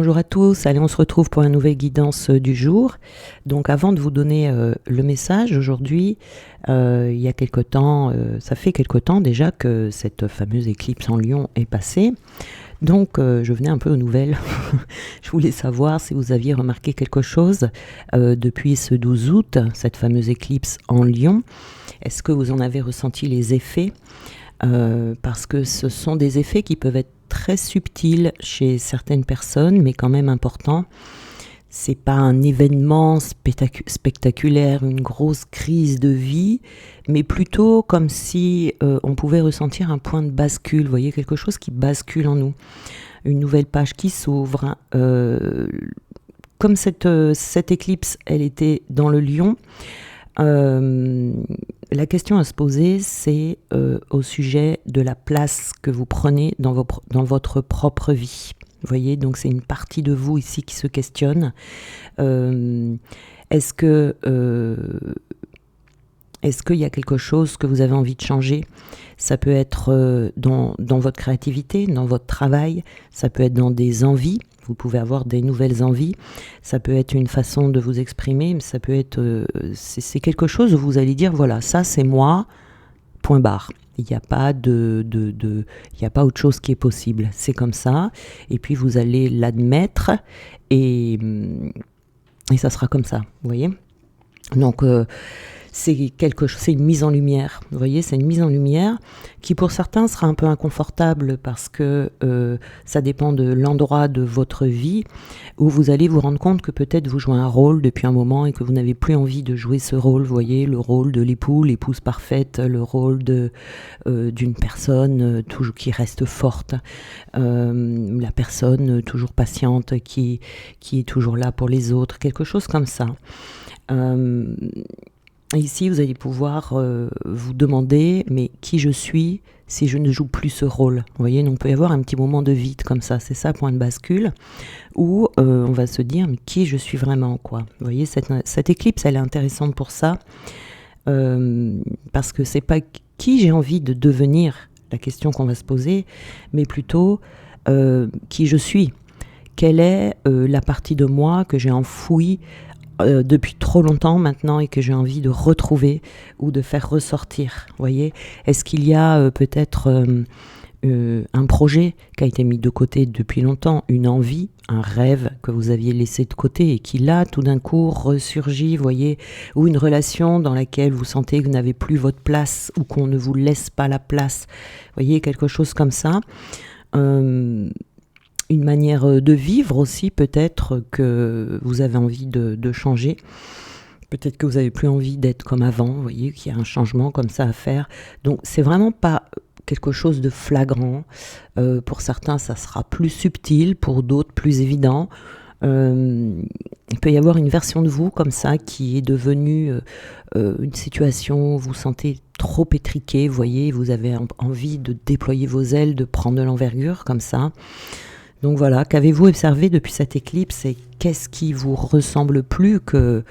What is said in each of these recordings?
Bonjour à tous, allez on se retrouve pour une nouvelle guidance du jour. Donc avant de vous donner le message aujourd'hui, il y a quelque temps, ça fait quelque temps déjà que cette fameuse éclipse en Lion est passée. Donc je venais un peu aux nouvelles, je voulais savoir si vous aviez remarqué quelque chose depuis ce 12 août, cette fameuse éclipse en Lion. Est-ce que vous en avez ressenti les effets parce que ce sont des effets qui peuvent être très subtils chez certaines personnes, mais quand même importants. C'est pas un événement spectaculaire, une grosse crise de vie, mais plutôt comme si on pouvait ressentir un point de bascule, vous voyez, quelque chose qui bascule en nous, une nouvelle page qui s'ouvre. Comme cette éclipse, elle était dans le Lion, la question à se poser, c'est au sujet de la place que vous prenez dans votre propre vie. Vous voyez, donc c'est une partie de vous ici qui se questionne. Est-ce qu'il y a quelque chose que vous avez envie de changer ? Ça peut être dans votre créativité, dans votre travail, ça peut être dans des envies. Vous pouvez avoir des nouvelles envies, ça peut être une façon de vous exprimer, mais ça peut être, c'est quelque chose où vous allez dire, voilà, ça c'est moi, point barre. Il n'y a pas il n'y a pas autre chose qui est possible. C'est comme ça, et puis vous allez l'admettre, et ça sera comme ça, vous voyez ? Donc, c'est une mise en lumière, vous voyez, c'est une mise en lumière qui pour certains sera un peu inconfortable parce que ça dépend de l'endroit de votre vie où vous allez vous rendre compte que peut-être vous jouez un rôle depuis un moment et que vous n'avez plus envie de jouer ce rôle, vous voyez, le rôle de l'épouse parfaite, le rôle d'une personne toujours qui reste forte, la personne toujours patiente qui est toujours là pour les autres, quelque chose comme ça. Ici, vous allez pouvoir vous demander, mais qui je suis si je ne joue plus ce rôle ? Vous voyez, donc, on peut y avoir un petit moment de vide comme ça, c'est ça, point de bascule, où on va se dire, mais qui je suis vraiment, quoi ? Vous voyez, cette éclipse, elle est intéressante pour ça, parce que c'est pas qui j'ai envie de devenir, la question qu'on va se poser, mais plutôt qui je suis. Quelle est la partie de moi que j'ai enfouie depuis trop longtemps maintenant et que j'ai envie de retrouver ou de faire ressortir, voyez ? Est-ce qu'il y a peut-être un projet qui a été mis de côté depuis longtemps, une envie, un rêve que vous aviez laissé de côté et qui là tout d'un coup ressurgit, voyez ? Ou une relation dans laquelle vous sentez que vous n'avez plus votre place ou qu'on ne vous laisse pas la place, voyez, quelque chose comme ça. Une manière de vivre aussi, peut-être que vous avez envie de changer. Peut-être que vous n'avez plus envie d'être comme avant, vous voyez, qu'il y a un changement comme ça à faire. Donc, c'est vraiment pas quelque chose de flagrant. Pour certains, ça sera plus subtil, pour d'autres, plus évident. Il peut y avoir une version de vous comme ça qui est devenue une situation où vous vous sentez trop étriqué, vous voyez, vous avez envie de déployer vos ailes, de prendre de l'envergure comme ça. Donc voilà, qu'avez-vous observé depuis cette éclipse et qu'est-ce qui vous ressemble plus que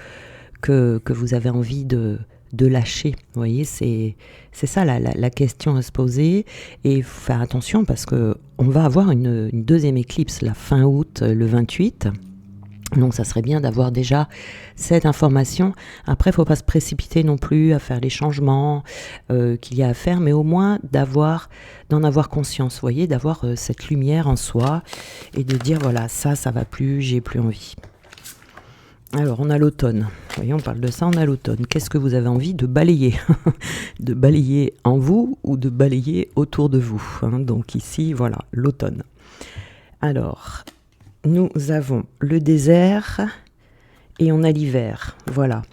vous avez envie de lâcher ? Vous voyez, c'est ça la question à se poser, et il faut faire attention parce qu'on va avoir une deuxième éclipse la fin août, le 28. Donc ça serait bien d'avoir déjà cette information. Après, il ne faut pas se précipiter non plus à faire les changements qu'il y a à faire, mais au moins d'en avoir conscience, vous voyez, d'avoir cette lumière en soi et de dire voilà, ça va plus, j'ai plus envie. Alors, on a l'automne. Vous voyez, on parle de ça, on a l'automne. Qu'est-ce que vous avez envie de balayer ? De balayer en vous ou de balayer autour de vous, hein ? Donc ici, voilà, l'automne. Alors, nous avons le désert et on a l'hiver, voilà.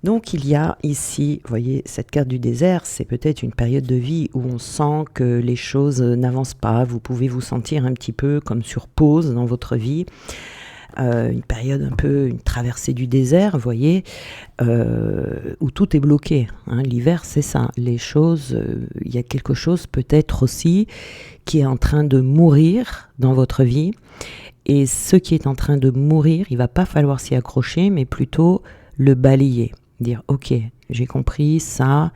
Donc il y a ici, vous voyez, cette carte du désert, c'est peut-être une période de vie où on sent que les choses n'avancent pas, vous pouvez vous sentir un petit peu comme sur pause dans votre vie. Une période un peu, une traversée du désert, vous voyez, où tout est bloqué, hein. L'hiver, c'est ça, les choses, il y a quelque chose peut-être aussi qui est en train de mourir dans votre vie. Et ce qui est en train de mourir, il ne va pas falloir s'y accrocher, mais plutôt le balayer. Dire, ok, j'ai compris, ça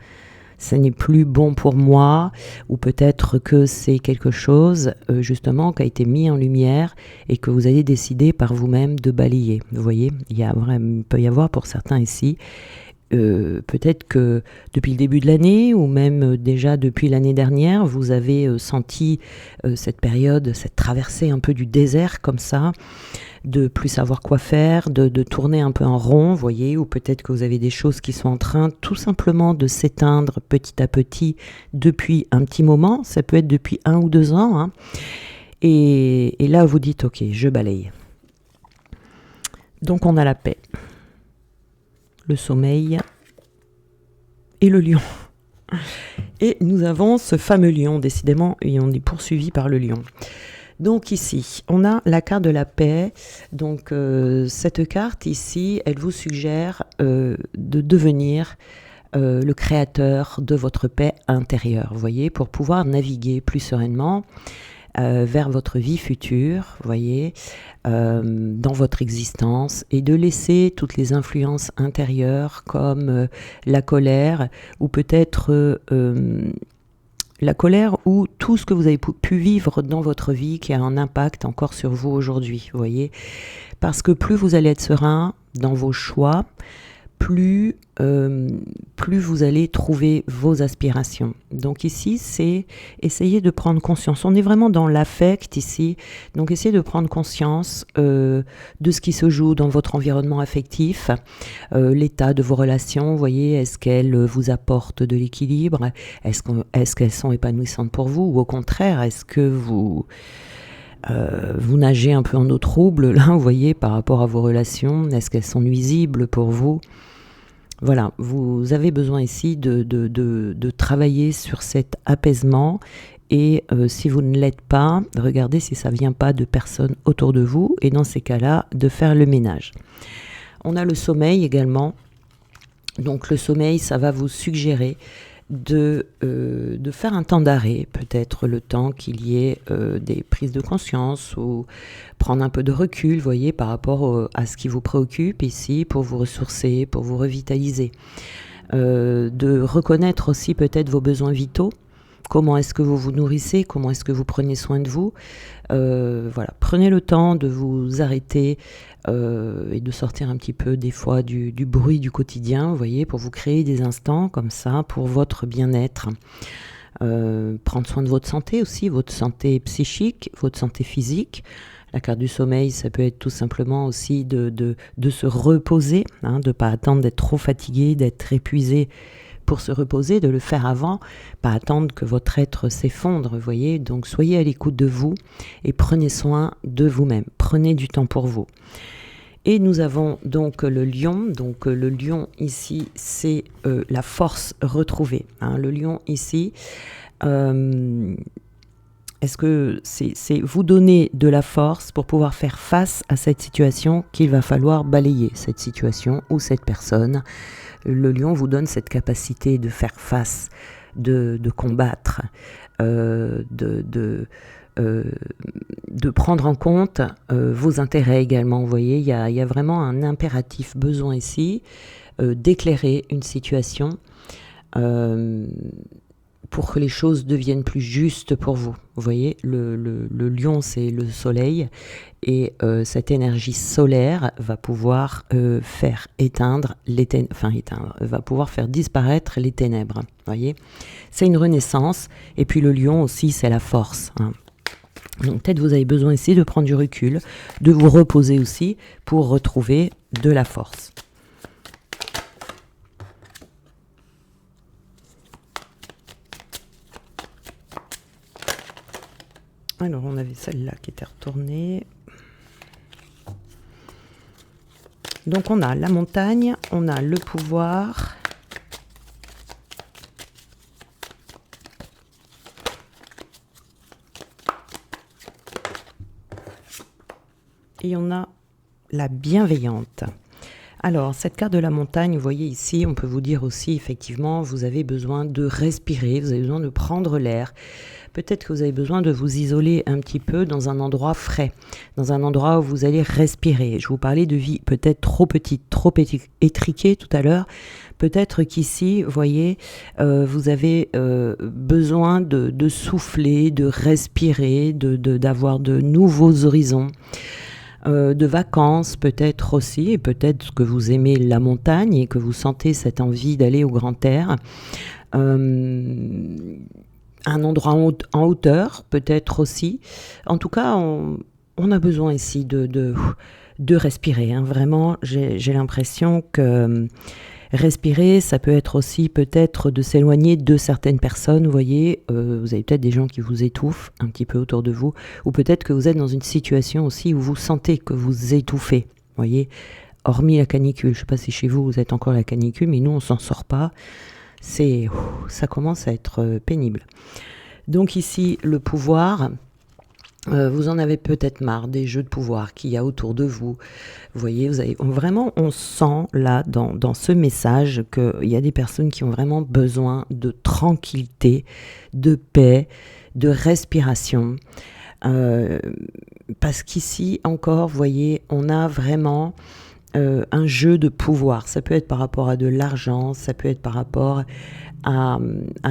ce n'est plus bon pour moi, ou peut-être que c'est quelque chose justement qui a été mis en lumière et que vous avez décidé par vous-même de balayer. Vous voyez, il peut y avoir pour certains ici, peut-être que depuis le début de l'année ou même déjà depuis l'année dernière, vous avez senti cette période, cette traversée un peu du désert comme ça, de plus savoir quoi faire, de tourner un peu en rond, vous voyez, ou peut-être que vous avez des choses qui sont en train tout simplement de s'éteindre petit à petit depuis un petit moment, ça peut être depuis 1 ou 2 ans, hein. Et là vous dites ok, je balaye. Donc on a la paix, le sommeil et le lion. Et nous avons ce fameux lion, décidément, et on est poursuivi par le lion. Donc ici, on a la carte de la paix. Donc cette carte ici, elle vous suggère de devenir le créateur de votre paix intérieure, vous voyez, pour pouvoir naviguer plus sereinement vers votre vie future, vous voyez, dans votre existence, et de laisser toutes les influences intérieures comme la colère, ou peut-être la colère, ou tout ce que vous avez pu vivre dans votre vie qui a un impact encore sur vous aujourd'hui, vous voyez. Parce que plus vous allez être serein dans vos choix, plus vous allez trouver vos aspirations. Donc ici, c'est essayer de prendre conscience. On est vraiment dans l'affect ici. Donc essayez de prendre conscience de ce qui se joue dans votre environnement affectif, l'état de vos relations. Vous voyez, est-ce qu'elles vous apportent de l'équilibre? Est-ce qu'elles sont épanouissantes pour vous? Ou au contraire, est-ce que vous nagez un peu en eau trouble, là, vous voyez, par rapport à vos relations? Est-ce qu'elles sont nuisibles pour vous? Voilà, vous avez besoin ici de travailler sur cet apaisement, et si vous ne l'êtes pas, regardez si ça ne vient pas de personnes autour de vous, et dans ces cas-là, de faire le ménage. On a le sommeil également. Donc le sommeil, ça va vous suggérer de faire un temps d'arrêt, peut-être le temps qu'il y ait des prises de conscience, ou prendre un peu de recul, vous voyez, par rapport à ce qui vous préoccupe ici, pour vous ressourcer, pour vous revitaliser. De reconnaître aussi peut-être vos besoins vitaux. Comment est-ce que vous vous nourrissez? Comment est-ce que vous prenez soin de vous? Voilà, prenez le temps de vous arrêter et de sortir un petit peu des fois du bruit du quotidien, vous voyez, pour vous créer des instants comme ça pour votre bien-être. Prendre soin de votre santé aussi, votre santé psychique, votre santé physique. La carte du sommeil, ça peut être tout simplement aussi de se reposer, hein, de ne pas attendre d'être trop fatigué, d'être épuisé pour se reposer, de le faire avant, pas attendre que votre être s'effondre, vous voyez. Donc soyez à l'écoute de vous et prenez soin de vous-même, prenez du temps pour vous. Et nous avons donc le lion. Donc le lion ici, c'est la force retrouvée, hein. Le lion ici, est-ce que c'est vous donner de la force pour pouvoir faire face à cette situation qu'il va falloir balayer, cette situation ou cette personne. Le lion vous donne cette capacité de faire face, de combattre, de prendre en compte vos intérêts également. Vous voyez, il y a vraiment un impératif besoin ici d'éclairer une situation pour que les choses deviennent plus justes pour vous. Vous voyez, le lion, c'est le soleil, et cette énergie solaire va pouvoir faire va pouvoir faire disparaître les ténèbres. Vous voyez, c'est une renaissance, et puis le lion aussi, c'est la force, hein. Donc peut-être vous avez besoin ici de prendre du recul, de vous reposer aussi pour retrouver de la force. Alors, on avait celle-là qui était retournée. Donc, on a la montagne, on a le pouvoir. Et on a la bienveillante. Alors, cette carte de la montagne, vous voyez ici, on peut vous dire aussi, effectivement, vous avez besoin de respirer, vous avez besoin de prendre l'air. peut-être que vous avez besoin de vous isoler un petit peu dans un endroit frais, dans un endroit où vous allez respirer. Je vous parlais de vie peut-être trop petite, trop étriquée tout à l'heure. Peut-être qu'ici, vous voyez, vous avez besoin de souffler, de respirer, d'avoir de nouveaux horizons. De vacances peut-être aussi, et peut-être que vous aimez la montagne et que vous sentez cette envie d'aller au grand air. Un endroit en hauteur peut-être aussi. En tout cas, on a besoin ici de respirer. Hein. Vraiment, j'ai l'impression que respirer, ça peut être aussi peut-être de s'éloigner de certaines personnes, vous voyez, vous avez peut-être des gens qui vous étouffent un petit peu autour de vous, ou peut-être que vous êtes dans une situation aussi où vous sentez que vous étouffez, vous voyez, hormis la canicule. Je ne sais pas si chez vous, vous êtes encore à la canicule, mais nous, on ne s'en sort pas. Ça commence à être pénible. Donc ici, le pouvoir... vous en avez peut-être marre des jeux de pouvoir qu'il y a autour de vous. Vous voyez, vraiment, on sent là, dans ce message, qu'il y a des personnes qui ont vraiment besoin de tranquillité, de paix, de respiration. Parce qu'ici, encore, vous voyez, on a vraiment un jeu de pouvoir. Ça peut être par rapport à de l'argent, ça peut être par rapport à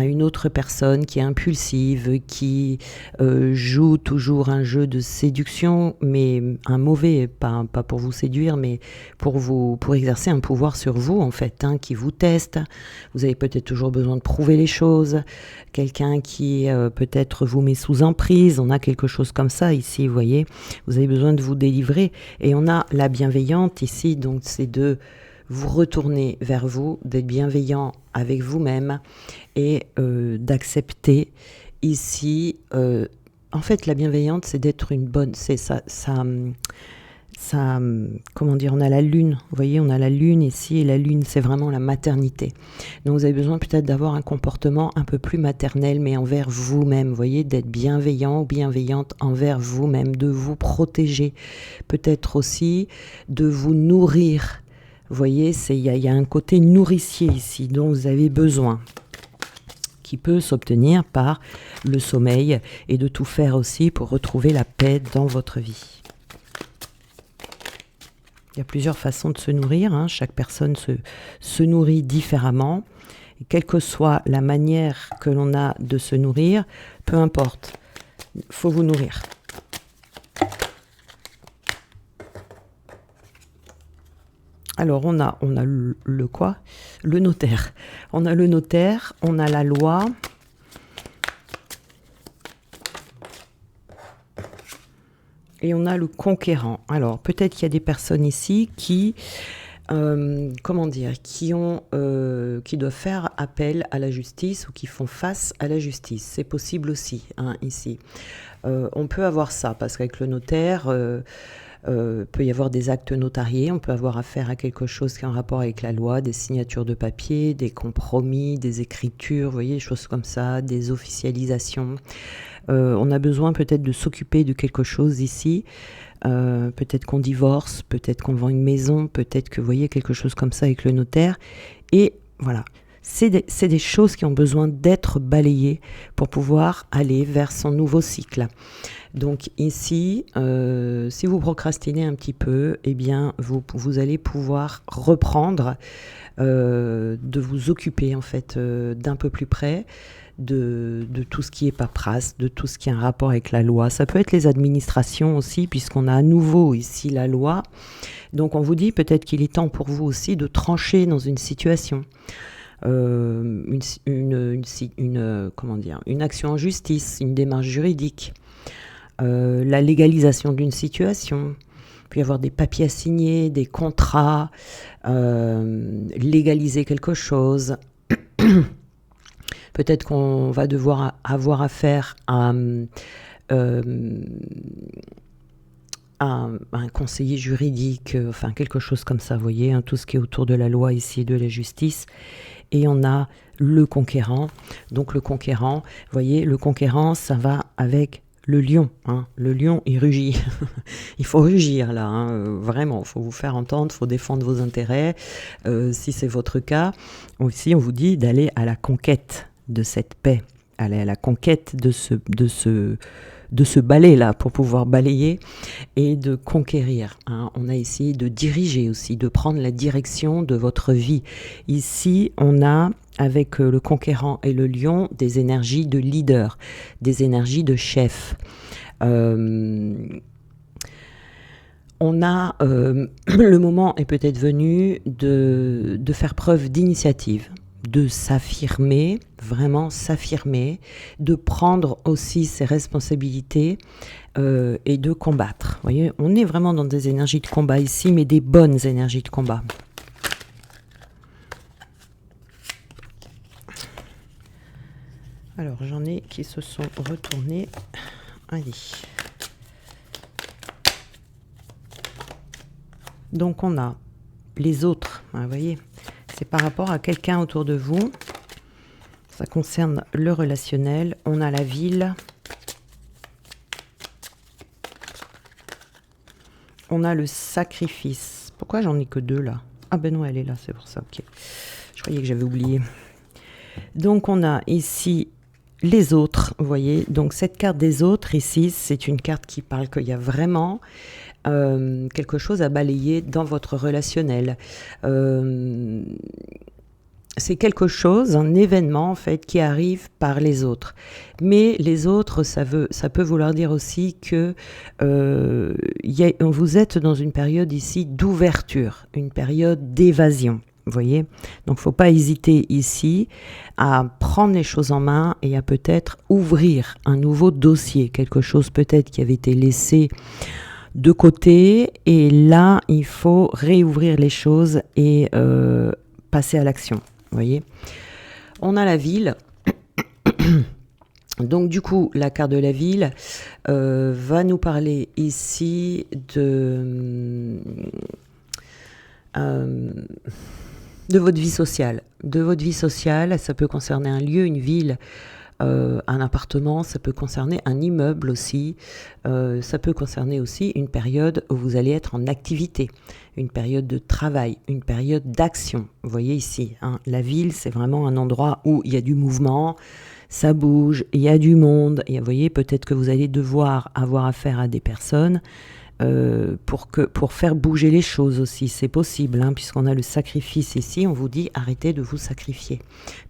une autre personne qui est impulsive, qui joue toujours un jeu de séduction, mais un mauvais, pas pour vous séduire, mais pour exercer un pouvoir sur vous, en fait, hein, qui vous teste. Vous avez peut-être toujours besoin de prouver les choses. Quelqu'un qui peut-être vous met sous emprise. On a quelque chose comme ça ici, vous voyez. Vous avez besoin de vous délivrer. Et on a la bienveillante ici, donc c'est de vous retourner vers vous, d'être bienveillant avec vous-même et d'accepter ici. En fait, la bienveillante, c'est d'être une bonne. C'est ça. Comment dire, on a la lune. Vous voyez, on a la lune ici et la lune, c'est vraiment la maternité. Donc, vous avez besoin peut-être d'avoir un comportement un peu plus maternel, mais envers vous-même. Vous voyez, d'être bienveillant ou bienveillante envers vous-même, de vous protéger, peut-être aussi de vous nourrir. Vous voyez, il y a un côté nourricier ici dont vous avez besoin, qui peut s'obtenir par le sommeil et de tout faire aussi pour retrouver la paix dans votre vie. Il y a plusieurs façons de se nourrir, hein. Chaque personne se nourrit différemment. Et quelle que soit la manière que l'on a de se nourrir, peu importe, il faut vous nourrir. Alors, on a le quoi ? Le notaire. On a le notaire, on a la loi. Et on a le conquérant. Alors, peut-être qu'il y a des personnes ici qui, qui doivent faire appel à la justice ou qui font face à la justice. C'est possible aussi, hein, ici. On peut avoir ça, parce qu'avec le notaire... peut y avoir des actes notariés, on peut avoir affaire à quelque chose qui est en rapport avec la loi, des signatures de papier, des compromis, des écritures, vous voyez, des choses comme ça, des officialisations. On a besoin peut-être de s'occuper de quelque chose ici, peut-être qu'on divorce, peut-être qu'on vend une maison, peut-être que vous voyez quelque chose comme ça avec le notaire. Et voilà, c'est des choses qui ont besoin d'être balayées pour pouvoir aller vers son nouveau cycle. Donc ici, si vous procrastinez un petit peu, eh bien vous allez pouvoir reprendre, de vous occuper en fait d'un peu plus près de tout ce qui est paperasse, de tout ce qui a un rapport avec la loi. Ça peut être les administrations aussi, puisqu'on a à nouveau ici la loi. Donc on vous dit peut-être qu'il est temps pour vous aussi de trancher dans une situation. Une action en justice, une démarche juridique. La légalisation d'une situation, il peut y avoir des papiers à signer, des contrats, légaliser quelque chose. Peut-être qu'on va devoir avoir affaire à un conseiller juridique, enfin quelque chose comme ça, vous voyez, hein, tout ce qui est autour de la loi ici et de la justice. Et on a le conquérant. Donc le conquérant, vous voyez, le conquérant, ça va avec... le lion, hein. Le lion, il rugit. Il faut rugir là, hein. Vraiment, il faut vous faire entendre, il faut défendre vos intérêts. Si c'est votre cas, aussi on vous dit d'aller à la conquête de cette paix. aller à la conquête de ce balai-là pour pouvoir balayer et de conquérir. Hein. On a essayé de diriger aussi, de prendre la direction de votre vie. Ici, on a, avec le conquérant et le lion, des énergies de leader, des énergies de chef. On a, le moment est peut-être venu de faire preuve d'initiative, de s'affirmer, vraiment s'affirmer, de prendre aussi ses responsabilités et de combattre. Vous voyez, on est vraiment dans des énergies de combat ici, mais des bonnes énergies de combat. Alors, j'en ai qui se sont retournés. Allez. Donc, on a les autres, hein, vous voyez, c'est par rapport à quelqu'un autour de vous. Ça concerne le relationnel. On a la ville. On a le sacrifice. Pourquoi j'en ai que 2 là? Ah ben non, elle est là, c'est pour ça, ok. Je croyais que j'avais oublié. Donc, on a ici les autres, vous voyez. Donc, cette carte des autres, ici, c'est une carte qui parle qu'il y a vraiment quelque chose à balayer dans votre relationnel. C'est quelque chose, un événement en fait, qui arrive par les autres. Mais les autres, ça peut vouloir dire aussi que vous êtes dans une période ici d'ouverture, une période d'évasion. Vous voyez, donc il ne faut pas hésiter ici à prendre les choses en main et à peut-être ouvrir un nouveau dossier, quelque chose peut-être qui avait été laissé de côté, et là il faut réouvrir les choses et passer à l'action. Vous voyez, on a la ville. Donc du coup, la carte de la ville va nous parler ici de votre vie sociale. De votre vie sociale, ça peut concerner un lieu, une ville, un appartement, ça peut concerner un immeuble aussi, ça peut concerner aussi une période où vous allez être en activité, une période de travail, une période d'action. Vous voyez ici, hein, la ville, c'est vraiment un endroit où il y a du mouvement, ça bouge, il y a du monde, et vous voyez, peut-être que vous allez devoir avoir affaire à des personnes pour faire bouger les choses aussi, c'est possible, hein, puisqu'on a le sacrifice ici, on vous dit arrêtez de vous sacrifier,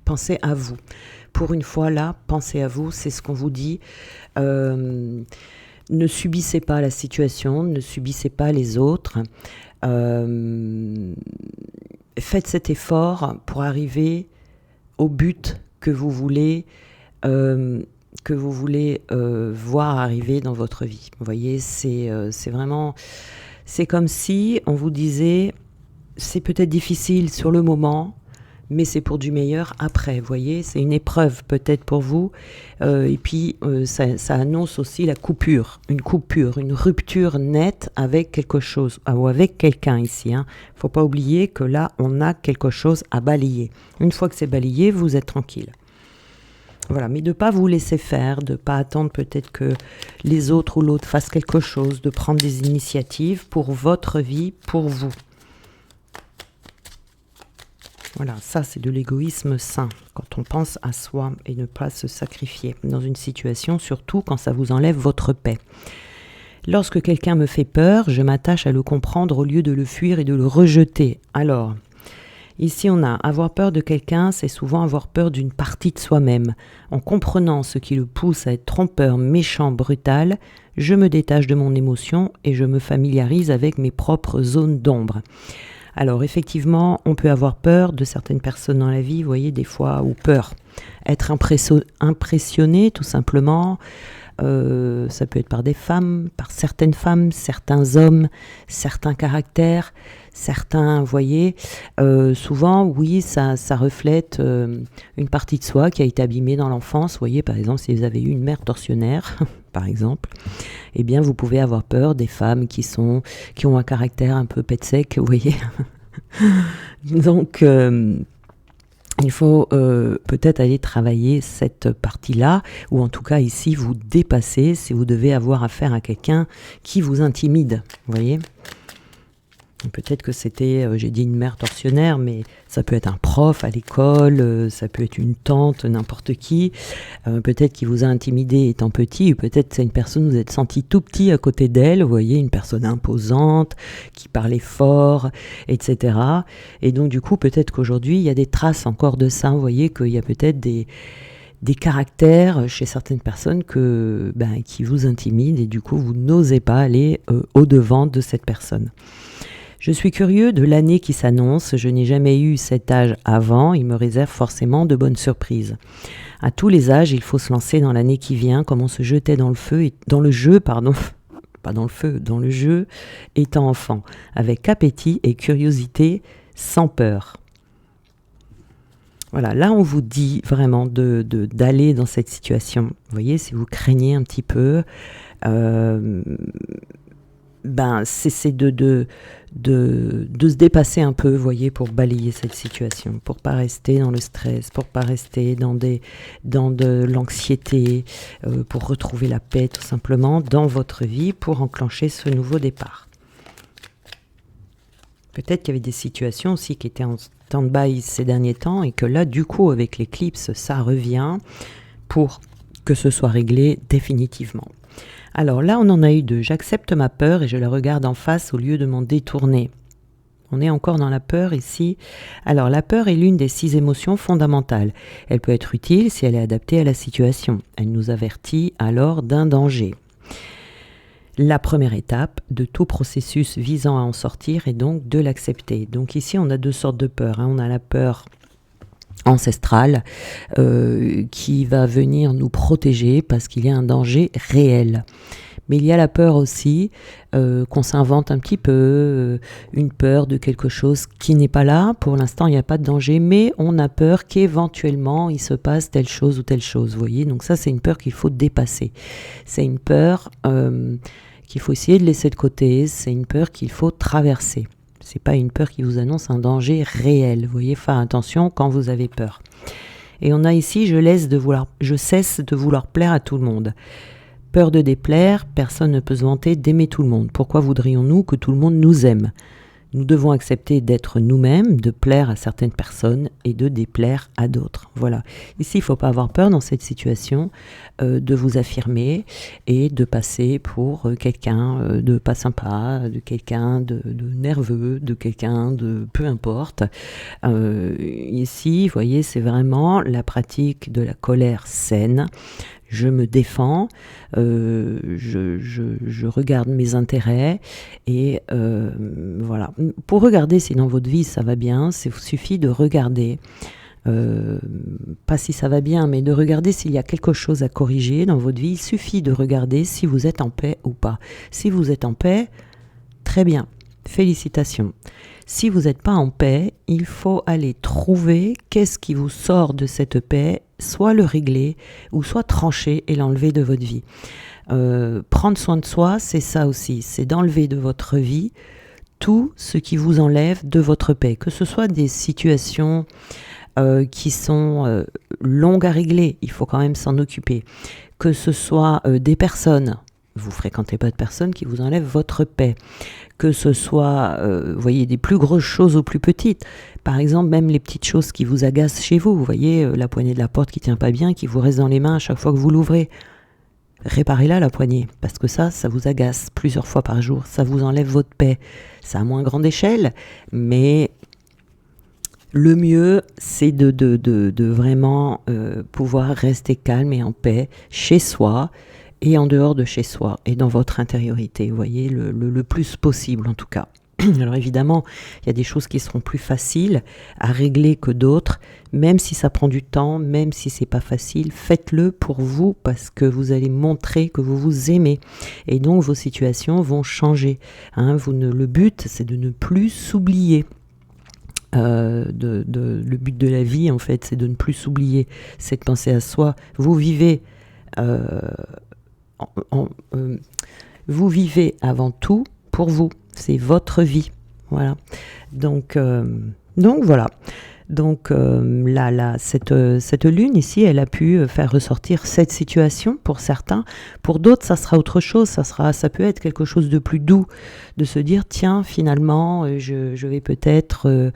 pensez à vous. Pour une fois là, pensez à vous, c'est ce qu'on vous dit. Ne subissez pas la situation, ne subissez pas les autres. Faites cet effort pour arriver au but que vous voulez voir arriver dans votre vie. Vous voyez, c'est vraiment, c'est comme si on vous disait, c'est peut-être difficile sur le moment, mais c'est pour du meilleur après, vous voyez, c'est une épreuve peut-être pour vous, et puis ça annonce aussi la coupure, une rupture nette avec quelque chose, ou avec quelqu'un ici, hein. Faut pas oublier que là, on a quelque chose à balayer. Une fois que c'est balayé, vous êtes tranquille. Voilà, mais de ne pas vous laisser faire, de ne pas attendre peut-être que les autres ou l'autre fassent quelque chose, de prendre des initiatives pour votre vie, pour vous. Voilà, ça c'est de l'égoïsme sain, quand on pense à soi et ne pas se sacrifier dans une situation, surtout quand ça vous enlève votre paix. Lorsque quelqu'un me fait peur, je m'attache à le comprendre au lieu de le fuir et de le rejeter. Alors, ici on a avoir peur de quelqu'un, c'est souvent avoir peur d'une partie de soi-même. En comprenant ce qui le pousse à être trompeur, méchant, brutal, je me détache de mon émotion et je me familiarise avec mes propres zones d'ombre. Alors effectivement, on peut avoir peur de certaines personnes dans la vie, vous voyez, des fois, ou peur. Être impressionné, tout simplement, ça peut être par des femmes, par certaines femmes, certains hommes, certains caractères, certains, vous voyez, souvent, oui, ça reflète une partie de soi qui a été abîmée dans l'enfance. Vous voyez, par exemple, si vous avez eu une mère tortionnaire, par exemple, eh bien, vous pouvez avoir peur des femmes qui ont un caractère un peu pet sec, vous voyez. Donc, il faut peut-être aller travailler cette partie-là, ou en tout cas ici, vous dépasser si vous devez avoir affaire à quelqu'un qui vous intimide, vous voyez. Peut-être que c'était, j'ai dit une mère tortionnaire, mais ça peut être un prof à l'école, ça peut être une tante, n'importe qui. Peut-être qui vous a intimidé étant petit, ou peut-être c'est une personne, vous êtes senti tout petit à côté d'elle, vous voyez, une personne imposante, qui parlait fort, etc. Et donc du coup, peut-être qu'aujourd'hui, il y a des traces encore de ça, vous voyez, qu'il y a peut-être des caractères chez certaines personnes qui vous intimident et du coup vous n'osez pas aller au-devant de cette personne. Je suis curieux de l'année qui s'annonce, je n'ai jamais eu cet âge avant, il me réserve forcément de bonnes surprises. À tous les âges, il faut se lancer dans l'année qui vient, comme on se jetait dans le jeu étant enfant, avec appétit et curiosité, sans peur. Voilà, là on vous dit vraiment d'aller dans cette situation. Vous voyez, si vous craignez un petit peu, c'est de se dépasser un peu, vous voyez, pour balayer cette situation, pour pas rester dans le stress, pour pas rester dans de l'anxiété, pour retrouver la paix tout simplement dans votre vie, pour enclencher ce nouveau départ. Peut-être qu'il y avait des situations aussi qui étaient en stand-by ces derniers temps et que là, du coup, avec l'éclipse, ça revient pour que ce soit réglé définitivement. Alors là, on en a eu deux. J'accepte ma peur et je la regarde en face au lieu de m'en détourner. On est encore dans la peur ici. Alors la peur est l'une des 6 émotions fondamentales. Elle peut être utile si elle est adaptée à la situation. Elle nous avertit alors d'un danger. La première étape de tout processus visant à en sortir est donc de l'accepter. Donc ici, on a 2 sortes de peur. On a la peur ancestrale qui va venir nous protéger parce qu'il y a un danger réel. Mais il y a la peur aussi qu'on s'invente un petit peu, une peur de quelque chose qui n'est pas là. Pour l'instant, il n'y a pas de danger, mais on a peur qu'éventuellement il se passe telle chose ou telle chose. Vous voyez, donc ça, c'est une peur qu'il faut dépasser. C'est une peur qu'il faut essayer de laisser de côté. C'est une peur qu'il faut traverser. C'est pas une peur qui vous annonce un danger réel. Vous voyez, faire attention quand vous avez peur. Et on a ici, je cesse de vouloir plaire à tout le monde. Peur de déplaire, personne ne peut se vanter d'aimer tout le monde. Pourquoi voudrions-nous que tout le monde nous aime ? Nous devons accepter d'être nous-mêmes, de plaire à certaines personnes et de déplaire à d'autres. Voilà. Ici, il ne faut pas avoir peur dans cette situation de vous affirmer et de passer pour quelqu'un de pas sympa, de quelqu'un de nerveux, de quelqu'un de peu importe. Ici, vous voyez, c'est vraiment la pratique de la colère saine. Je me défends, je regarde mes intérêts et voilà. Pour regarder si dans votre vie ça va bien, il suffit de regarder, pas si ça va bien, mais de regarder s'il y a quelque chose à corriger dans votre vie. Il suffit de regarder si vous êtes en paix ou pas. Si vous êtes en paix, très bien, félicitations. Si vous n'êtes pas en paix, il faut aller trouver qu'est-ce qui vous sort de cette paix, soit le régler, ou soit trancher et l'enlever de votre vie. Prendre soin de soi, c'est ça aussi, c'est d'enlever de votre vie tout ce qui vous enlève de votre paix, que ce soit des situations qui sont longues à régler, il faut quand même s'en occuper, que ce soit des personnes, vous fréquentez pas de personnes qui vous enlèvent votre paix, que ce soit, vous voyez, des plus grosses choses aux plus petites. Par exemple, même les petites choses qui vous agacent chez vous. Vous voyez, la poignée de la porte qui tient pas bien, qui vous reste dans les mains à chaque fois que vous l'ouvrez. Réparez-la, la poignée, parce que ça vous agace plusieurs fois par jour. Ça vous enlève votre paix. C'est à moins grande échelle, mais le mieux, c'est de vraiment pouvoir rester calme et en paix chez soi, et en dehors de chez soi, et dans votre intériorité, vous voyez, le plus possible en tout cas. Alors évidemment, il y a des choses qui seront plus faciles à régler que d'autres, même si ça prend du temps, même si c'est pas facile, faites-le pour vous, parce que vous allez montrer que vous vous aimez, et donc vos situations vont changer. Le but, c'est de ne plus s'oublier. Le but de la vie, en fait, c'est de ne plus s'oublier, c'est de penser à soi. Vous vivez vous vivez avant tout pour vous, c'est votre vie, voilà. Donc voilà. Donc cette lune ici, elle a pu faire ressortir cette situation pour certains. Pour d'autres, ça sera autre chose. Ça peut être quelque chose de plus doux, de se dire tiens, finalement, je vais peut-être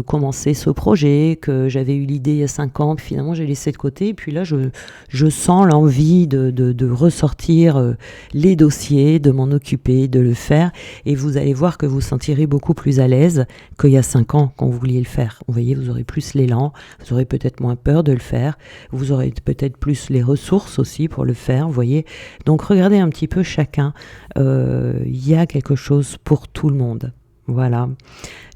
commencer ce projet que j'avais eu l'idée il y a 5 ans, puis finalement j'ai laissé de côté. Et puis là, je sens l'envie de ressortir les dossiers, de m'en occuper, de le faire. Et vous allez voir que vous vous sentirez beaucoup plus à l'aise qu'il y a 5 ans quand vous vouliez le faire. Vous voyez, vous aurez plus l'élan, vous aurez peut-être moins peur de le faire, vous aurez peut-être plus les ressources aussi pour le faire, vous voyez. Donc regardez un petit peu chacun, il y a quelque chose pour tout le monde. Voilà.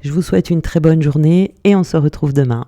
Je vous souhaite une très bonne journée et on se retrouve demain.